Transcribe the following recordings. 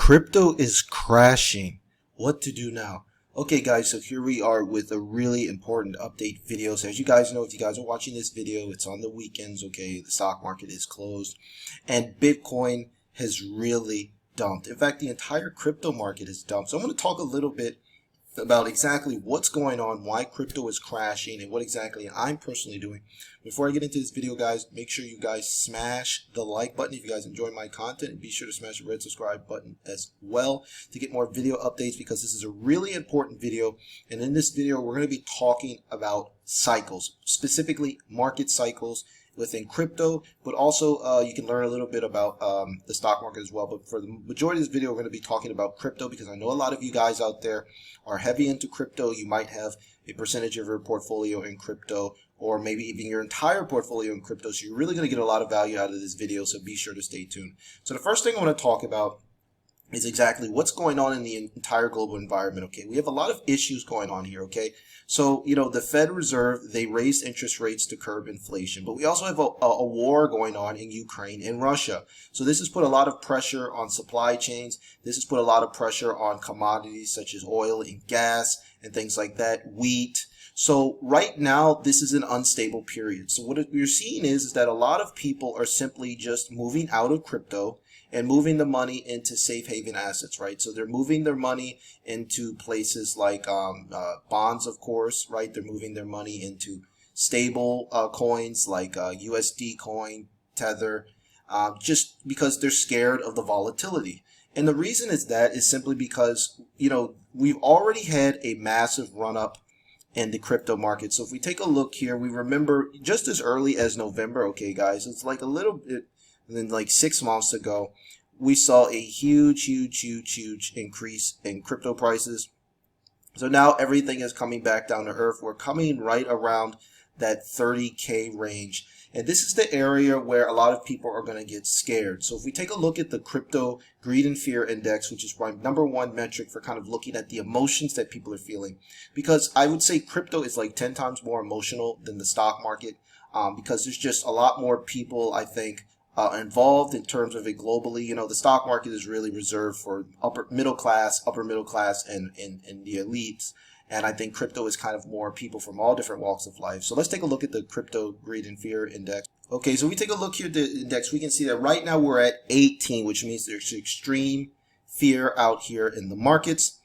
Crypto is crashing. What to do now? Okay guys, so here we are with a really important update video. So as you guys know, if you guys are watching this video, it's on the weekends, okay? The stock market is closed and Bitcoin has really dumped. In fact, the entire crypto market has dumped. So I'm going to talk a little bit about exactly what's going on, why crypto is crashing, and what exactly I'm personally doing. Before I get into this video, guys, make sure you guys smash the like button if you guys enjoy my content, and be sure to smash the red subscribe button as well to get more video updates, because this is a really important video. And in this video, we're going to be talking about cycles, specifically market cycles within crypto, but also you can learn a little bit about the stock market as well. But for the majority of this video, we're going to be talking about crypto, because I know a lot of you guys out there are heavy into crypto. You might have a percentage of your portfolio in crypto, or maybe even your entire portfolio in crypto. So you're really going to get a lot of value out of this video, so be sure to stay tuned. So the first thing I want to talk about is exactly what's going on in the entire global environment. Okay, we have a lot of issues going on here. Okay, so the Fed Reserve, they raised interest rates to curb inflation, but we also have a war going on in Ukraine and Russia. So this has put a lot of pressure on supply chains. This has put a lot of pressure on commodities such as oil and gas and things like that, wheat. So right now, this is an unstable period. So what we're seeing is that a lot of people are simply just moving out of crypto and moving the money into safe haven assets, right? So they're moving their money into places like bonds, of course, right? They're moving their money into stable coins like USD coin, Tether, just because they're scared of the volatility. And the reason is simply because, we've already had a massive run up in the crypto market. So if we take a look here, we remember just as early as November, okay, guys, it's like a little bit. And then like 6 months ago, we saw a huge increase in crypto prices. So now everything is coming back down to earth. We're coming right around that 30K range. And this is the area where a lot of people are going to get scared. So if we take a look at the crypto greed and fear index, which is my #1 metric for kind of looking at the emotions that people are feeling, because I would say crypto is like 10 times more emotional than the stock market, because there's just a lot more people, I think, involved in terms of it globally. The stock market is really reserved for upper middle class, and the elites. And I think crypto is kind of more people from all different walks of life. So let's take a look at the crypto greed and fear index. Okay, so we take a look here at the index. We can see that right now we're at 18, which means there's extreme fear out here in the markets.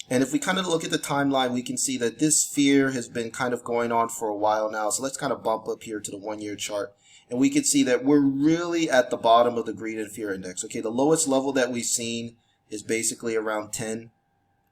And if we kind of look at the timeline, we can see that this fear has been kind of going on for a while now. So let's kind of bump up here to the 1-year chart. And we can see that we're really at the bottom of the greed and fear index. Okay, the lowest level that we've seen is basically around 10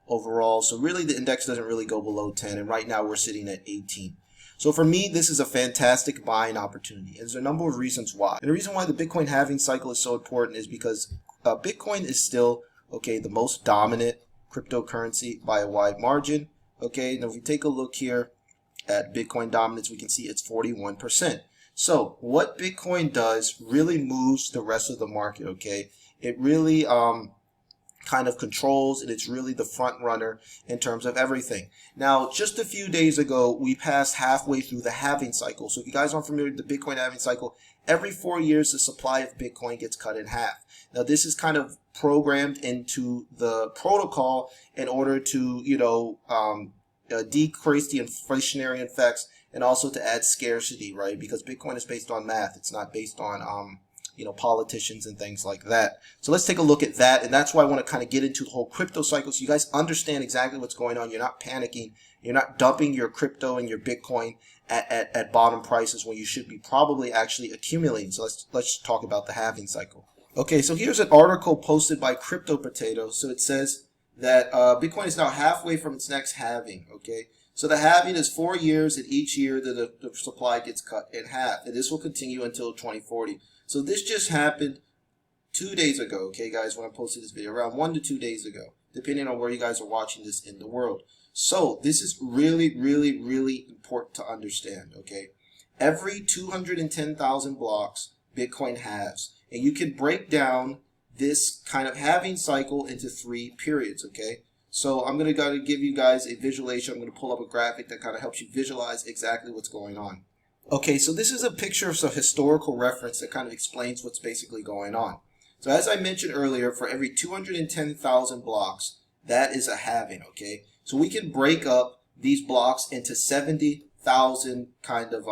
overall. So really the index doesn't really go below 10. And right now we're sitting at 18. So for me, this is a fantastic buying opportunity. And there's a number of reasons why. And the reason why the Bitcoin halving cycle is so important is because Bitcoin is still, okay, the most dominant cryptocurrency by a wide margin. Okay, now if we take a look here at Bitcoin dominance, we can see it's 41%. So what Bitcoin does really moves the rest of the market, okay? It really kind of controls, and it's really the front runner in terms of everything. Now, just a few days ago, we passed halfway through the halving cycle. So if you guys aren't familiar with the Bitcoin halving cycle, every 4 years, the supply of Bitcoin gets cut in half. Now, this is kind of programmed into the protocol in order to, decrease the inflationary effects, and also to add scarcity, right? Because Bitcoin is based on math. It's not based on, politicians and things like that. So let's take a look at that. And that's why I want to kind of get into the whole crypto cycle, so you guys understand exactly what's going on. You're not panicking. You're not dumping your crypto and your Bitcoin at bottom prices when you should be probably actually accumulating. So let's talk about the halving cycle. Okay, so here's an article posted by Crypto Potato. So it says that Bitcoin is now halfway from its next halving, okay? So the halving is 4 years, and each year the supply gets cut in half. And this will continue until 2040. So this just happened 2 days ago, okay, guys, when I posted this video, around 1 to 2 days ago, depending on where you guys are watching this in the world. So this is really important to understand, okay? Every 210,000 blocks, Bitcoin halves. And you can break down this kind of halving cycle into 3 periods, okay? So I'm going to give you guys a visualization. I'm going to pull up a graphic that kind of helps you visualize exactly what's going on. Okay, so this is a picture of some historical reference that kind of explains what's basically going on. So as I mentioned earlier, for every 210,000 blocks, that is a halving, okay? So we can break up these blocks into 70,000 kind of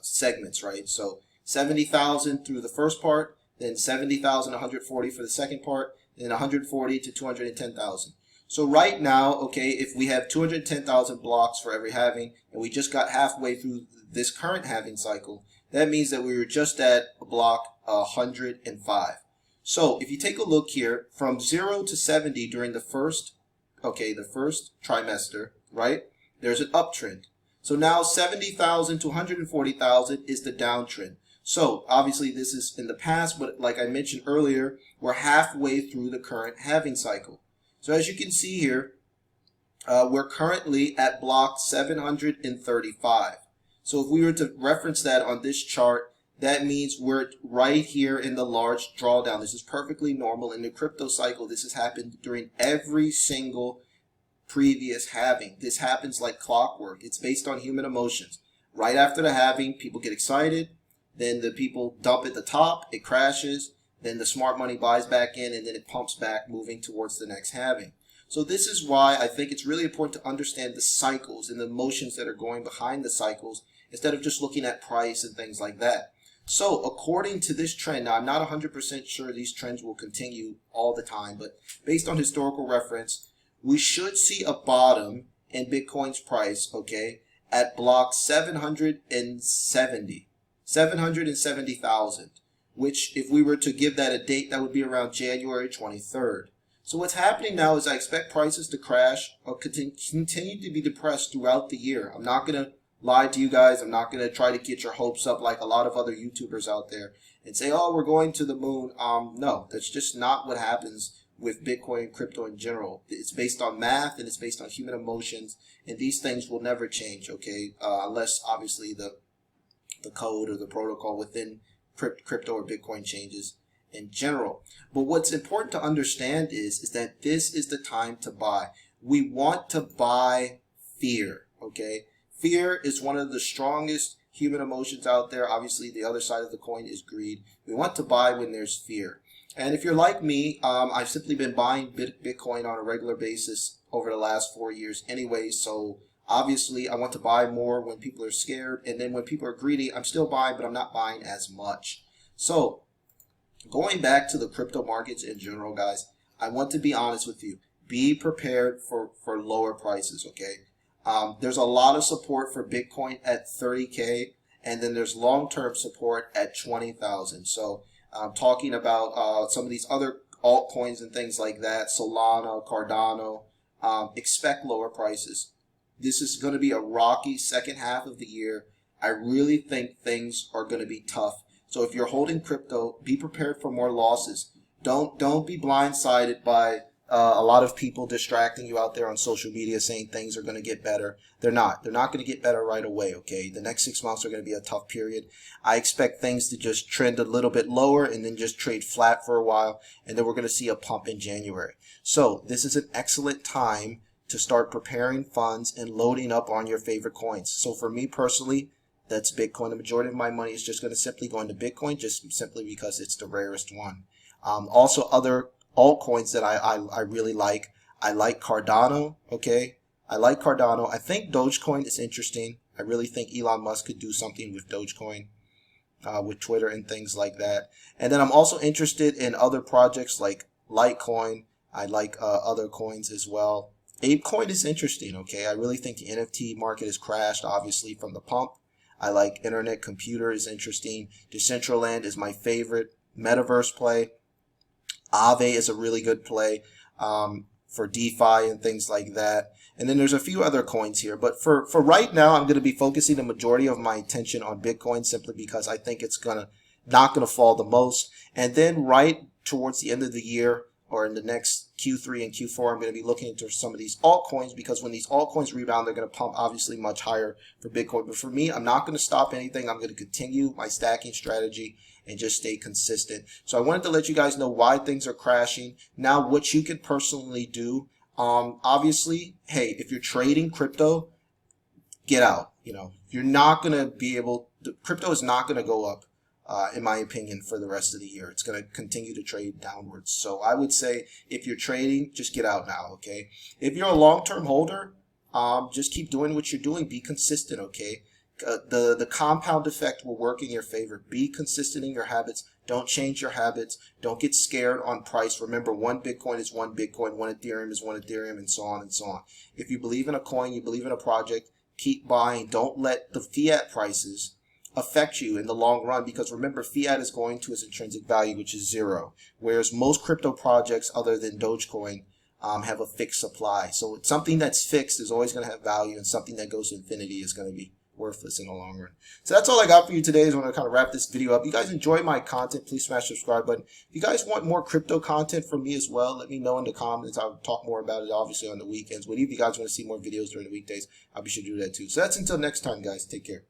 segments, right? So 70,000 through the first part, then 70,000, 140 for the second part, then 140 to 210,000. So right now, okay, if we have 210,000 blocks for every halving, and we just got halfway through this current halving cycle, that means that we were just at block 105. So if you take a look here, from 0 to 70 during the first trimester, right, there's an uptrend. So now 70,000 to 140,000 is the downtrend. So obviously this is in the past, but like I mentioned earlier, we're halfway through the current halving cycle. So as you can see here, we're currently at block 735. So if we were to reference that on this chart, that means we're right here in the large drawdown. This is perfectly normal in the crypto cycle. This has happened during every single previous halving. This happens like clockwork. It's based on human emotions. Right after the halving, people get excited. Then the people dump at the top. It crashes. Then the smart money buys back in, and then it pumps back, moving towards the next halving. So this is why I think it's really important to understand the cycles and the emotions that are going behind the cycles instead of just looking at price and things like that. So according to this trend, now I'm not 100% sure these trends will continue all the time, but based on historical reference, we should see a bottom in Bitcoin's price, okay, at block 770,000, which if we were to give that a date, that would be around January 23rd. So what's happening now is I expect prices to crash or continue to be depressed throughout the year. I'm not going to lie to you guys. I'm not going to try to get your hopes up like a lot of other YouTubers out there and say, oh, we're going to the moon. No, that's just not what happens with Bitcoin and crypto in general. It's based on math and it's based on human emotions, and these things will never change, okay, unless obviously the code or the protocol within crypto or Bitcoin changes in general. But what's important to understand is that this is the time to buy. We want to buy fear, okay? Fear is one of the strongest human emotions out there. Obviously, the other side of the coin is greed. We want to buy when there's fear. And if you're like me, I've simply been buying Bitcoin on a regular basis over the last 4 years anyway. So obviously, I want to buy more when people are scared. And then when people are greedy, I'm still buying, but I'm not buying as much. So going back to the crypto markets in general, guys, I want to be honest with you. Be prepared for lower prices, okay? There's a lot of support for Bitcoin at 30K, and then there's long-term support at 20,000. So I'm talking about some of these other altcoins and things like that, Solana, Cardano. Expect lower prices. This is going to be a rocky second half of the year. I really think things are going to be tough. So if you're holding crypto, be prepared for more losses. Don't be blindsided by a lot of people distracting you out there on social media saying things are going to get better. They're not. They're not going to get better right away, okay? The next 6 months are going to be a tough period. I expect things to just trend a little bit lower and then just trade flat for a while, and then we're going to see a pump in January. So this is an excellent time to start preparing funds and loading up on your favorite coins. So for me personally, that's Bitcoin. The majority of my money is just going to simply go into Bitcoin, just simply because it's the rarest one. Also, other altcoins that I really like. I like Cardano, okay? I like Cardano. I think Dogecoin is interesting. I really think Elon Musk could do something with Dogecoin, with Twitter and things like that. And then I'm also interested in other projects like Litecoin. I like other coins as well. ApeCoin is interesting, okay? I really think the NFT market has crashed, obviously, from the pump. I like Internet Computer is interesting. Decentraland is my favorite Metaverse play. Aave is a really good play for DeFi and things like that. And then there's a few other coins here. But for right now, I'm going to be focusing the majority of my attention on Bitcoin simply because I think it's not going to fall the most. And then right towards the end of the year or in the next Q3 and Q4, I'm going to be looking into some of these altcoins because when these altcoins rebound, they're going to pump obviously much higher for Bitcoin. But for me, I'm not going to stop anything. I'm going to continue my stacking strategy and just stay consistent. So I wanted to let you guys know why things are crashing. Now, what you can personally do, obviously, hey, if you're trading crypto, get out. You know, you're not going to be able, crypto is not going to go up in my opinion, for the rest of the year. It's going to continue to trade downwards. So I would say if you're trading, just get out now, okay? If you're a long-term holder, just keep doing what you're doing. Be consistent, okay? The compound effect will work in your favor. Be consistent in your habits. Don't change your habits. Don't get scared on price. Remember, one Bitcoin is one Bitcoin, one Ethereum is one Ethereum, and so on and so on. If you believe in a coin, you believe in a project, keep buying. Don't let the fiat prices affect you in the long run, because remember, fiat is going to its intrinsic value, which is zero, whereas most crypto projects other than Dogecoin have a fixed supply. So something that's fixed is always going to have value, and something that goes to infinity is going to be worthless in the long run. So that's all I got for you today. I want to kind of wrap this video up. If you guys enjoy my content, please smash the subscribe button. If you guys want more crypto content from me as well, let me know in the comments. I'll talk more about it obviously on the weekends. But if you guys want to see more videos during the weekdays, I'll be sure to do that too. So that's until next time, guys. Take care.